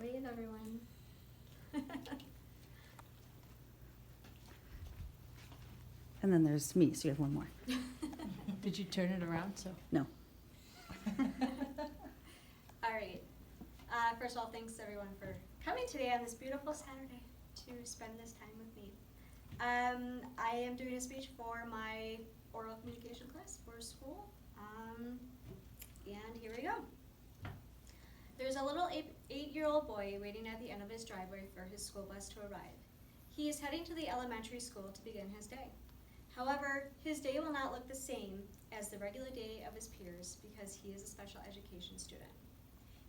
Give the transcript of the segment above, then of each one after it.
Wave, everyone. And then there's me, so you have one more. Did you turn it around, so? No. All right. First of all, thanks everyone for coming today on this beautiful Saturday to spend this time with me. I am doing a speech for my oral communication class for school. And here we go. There's a little eight-year-old boy waiting at the end of his driveway for his school bus to arrive. He is heading to the elementary school to begin his day. However, his day will not look the same as the regular day of his peers because he is a special education student.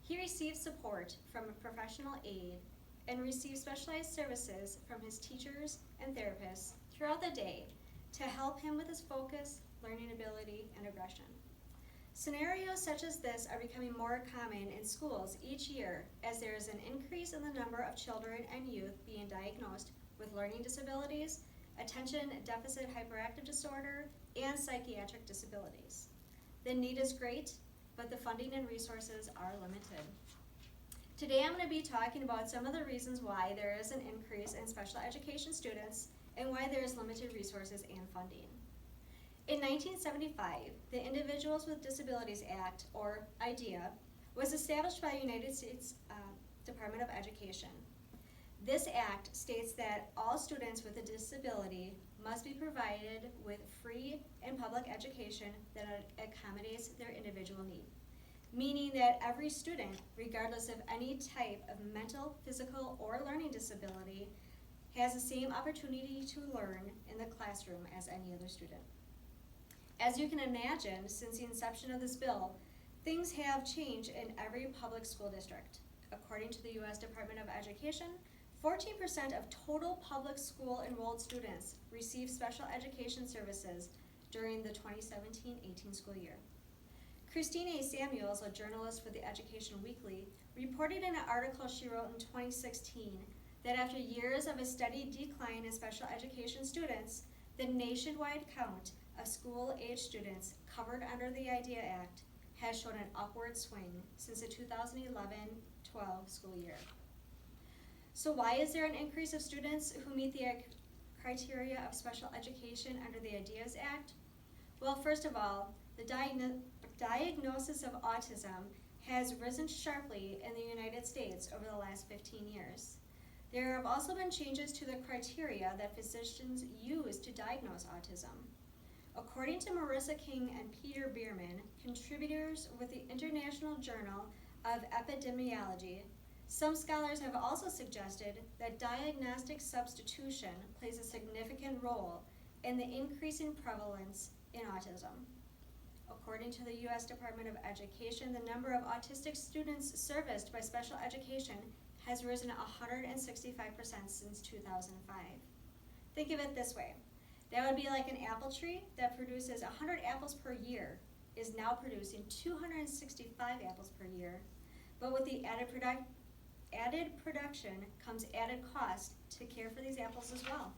He receives support from a professional aide and receives specialized services from his teachers and therapists throughout the day to help him with his focus, learning ability, and aggression. Scenarios such as this are becoming more common in schools each year as there is an increase in the number of children and youth being diagnosed with learning disabilities, attention deficit hyperactive disorder, and psychiatric disabilities. The need is great, but the funding and resources are limited. Today I'm going to be talking about some of the reasons why there is an increase in special education students and why there is limited resources and funding. In 1975, the Individuals with Disabilities Act, or IDEA, was established by the United States Department of Education. This act states that all students with a disability must be provided with free and public education that accommodates their individual need, meaning that every student, regardless of any type of mental, physical, or learning disability, has the same opportunity to learn in the classroom as any other student. As you can imagine, since the inception of this bill, things have changed in every public school district. According to the U.S. Department of Education, 14% of total public school enrolled students receive special education services during the 2017-18 school year. Christine A. Samuels, a journalist for the Education Weekly, reported in an article she wrote in 2016 that after years of a steady decline in special education students, the nationwide count of school-age students covered under the IDEA Act has shown an upward swing since the 2011-12 school year. So why is there an increase of students who meet the criteria of special education under the IDEAS Act? Well, first of all, the diagnosis of autism has risen sharply in the United States over the last 15 years. There have also been changes to the criteria that physicians use to diagnose autism. According to Marissa King and Peter Bierman, contributors with the International Journal of Epidemiology, some scholars have also suggested that diagnostic substitution plays a significant role in the increasing prevalence in autism. According to the U.S. Department of Education, the number of autistic students serviced by special education has risen 165% since 2005. Think of it this way. That would be like an apple tree that produces 100 apples per year is now producing 265 apples per year, but with the added production comes added cost to care for these apples as well.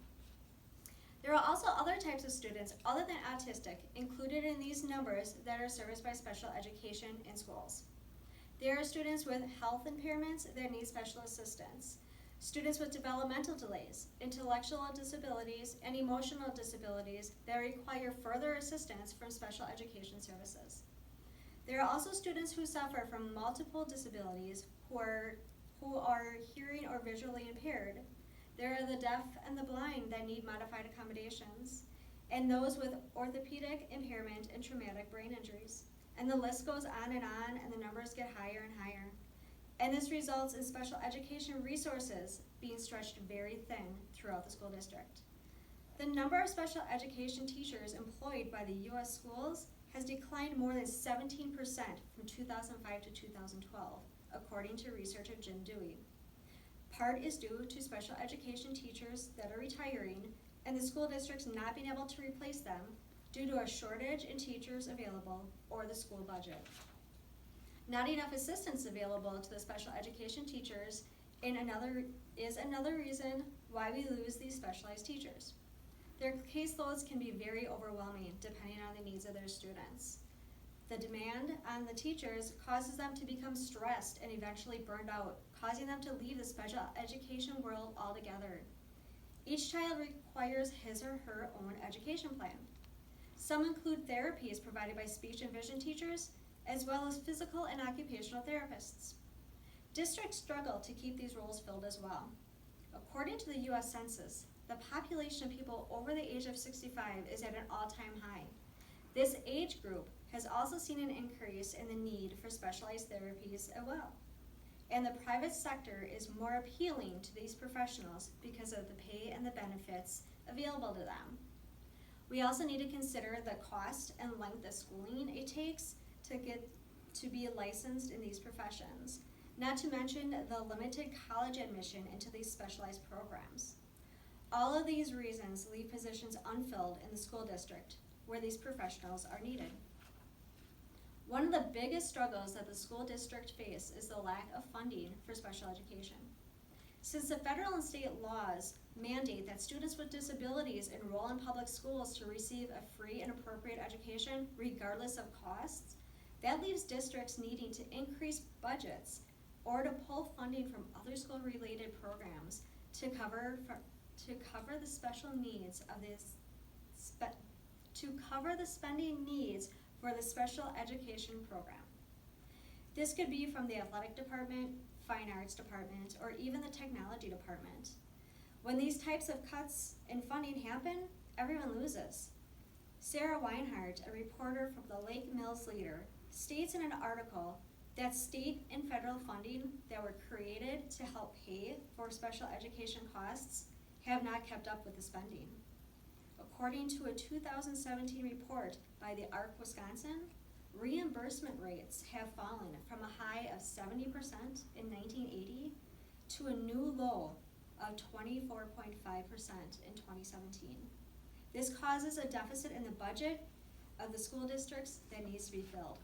There are also other types of students other than autistic included in these numbers that are serviced by special education in schools. There are students with health impairments that need special assistance, students with developmental delays, intellectual disabilities, and emotional disabilities that require further assistance from special education services. There are also students who suffer from multiple disabilities who are hearing or visually impaired. There are the deaf and the blind that need modified accommodations, and those with orthopedic impairment and traumatic brain injuries. And the list goes on, and the numbers get higher and higher. And this results in special education resources being stretched very thin throughout the school district. The number of special education teachers employed by the U.S. schools has declined more than 17% from 2005 to 2012, according to researcher Jim Dewey. Part is due to special education teachers that are retiring and the school districts not being able to replace them due to a shortage in teachers available or the school budget. Not enough assistance available to the special education teachers is another reason why we lose these specialized teachers. Their caseloads can be very overwhelming depending on the needs of their students. The demand on the teachers causes them to become stressed and eventually burned out, causing them to leave the special education world altogether. Each child requires his or her own education plan. Some include therapies provided by speech and vision teachers, as well as physical and occupational therapists. Districts struggle to keep these roles filled as well. According to the U.S. Census, the population of people over the age of 65 is at an all-time high. This age group has also seen an increase in the need for specialized therapies as well. And the private sector is more appealing to these professionals because of the pay and the benefits available to them. We also need to consider the cost and length of schooling it takes to get to be licensed in these professions, not to mention the limited college admission into these specialized programs. All of these reasons leave positions unfilled in the school district where these professionals are needed. One of the biggest struggles that the school district face is the lack of funding for special education. Since the federal and state laws mandate that students with disabilities enroll in public schools to receive a free and appropriate education regardless of costs, that leaves districts needing to increase budgets or to pull funding from other school-related programs to cover the special needs of this to cover the spending needs for the special education program. This could be from the athletic department, fine arts department, or even the technology department. When these types of cuts in funding happen, everyone loses. Sarah Weinhardt, a reporter from the Lake Mills Leader, states in an article that state and federal funding that were created to help pay for special education costs have not kept up with the spending. According to a 2017 report by the ARC Wisconsin, reimbursement rates have fallen from a high of 70% in 1980 to a new low of 24.5% in 2017. This causes a deficit in the budget of the school districts that needs to be filled.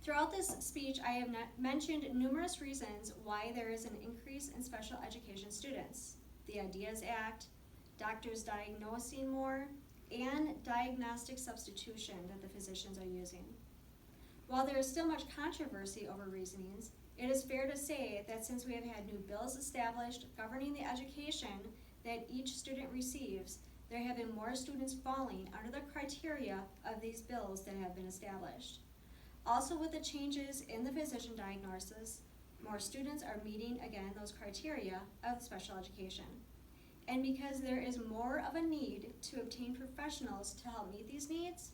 Throughout this speech, I have mentioned numerous reasons why there is an increase in special education students. The IDEAS Act, doctors diagnosing more, and diagnostic substitution that the physicians are using. While there is still much controversy over reasonings, it is fair to say that since we have had new bills established governing the education that each student receives, there have been more students falling under the criteria of these bills that have been established. Also, with the changes in the physician diagnosis, more students are meeting again those criteria of special education. And because there is more of a need to obtain professionals to help meet these needs,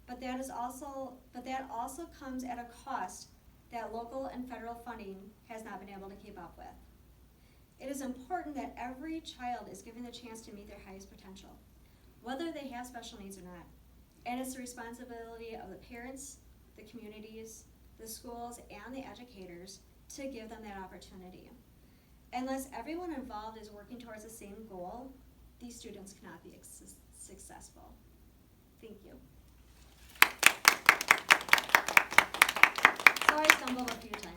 but that also comes at a cost that local and federal funding has not been able to keep up with. It is important that every child is given the chance to meet their highest potential, whether they have special needs or not. And it's the responsibility of the parents, the communities, the schools, and the educators to give them that opportunity. Unless everyone involved is working towards the same goal, these students cannot be successful. Thank you. So I stumbled a few times.